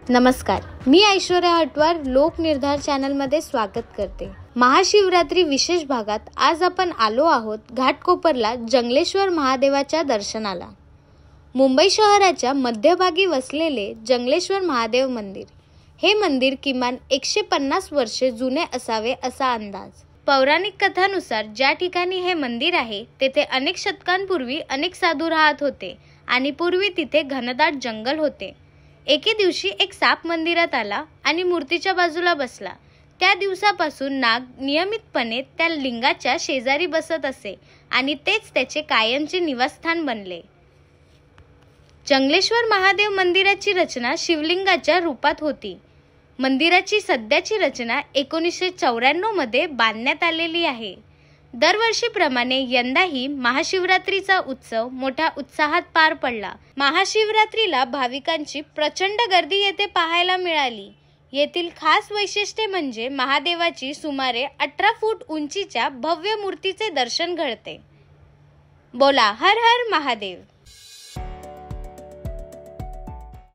नमस्कार, मी ऐश्वर्या हटवार लोकनिर्धार चॅनलमध्ये स्वागत करते। महाशिवरात्री विशेष भागात आज आपण आलो आहोत घाटकोपरला जंगलेश्वर महादेवाच्या दर्शनाला। मुंबई शहराच्या मध्यभागी वसलेले जंगलेश्वर महादेव मंदिर हे मंदिर किमान 150 वर्षे जुने असावे असा अंदाज। पौराणिक कथानुसार ज्या ठिकाणी हे मंदिर आहे तेथे अनेक शतकांपूर्वी अनेक साधू राहत होते आणि पूर्वी तिथे घनदाट जंगल होते। एके दिवशी एक साप मंदिरात आला आणि मूर्तीच्या बाजूला बसला। त्या दिवसापासून नाग नियमितपणे त्या लिंगाच्या शेजारी बसत असे आणि तेच त्याचे कायमचे निवासस्थान बनले। जंगलेश्वर महादेव मंदिराची रचना शिवलिंगाच्या रूपात होती। मंदिराची सध्याची रचना 1994 मध्ये बांधण्यात आलेली आहे। दरवर्षीप्रमाणे यंदाही महाशिवरात्रीचा उत्सव मोठ्या उत्साहात पार पडला। महाशिवरात्रीला भाविकांची प्रचंड गर्दी येथे पाहायला मिळाली। येथील खास वैशिष्ट्य म्हणजे महादेवाची सुमारे 18 फूट उंचीच्या भव्य मूर्तीचे दर्शन घडते। बोला हर हर महादेव।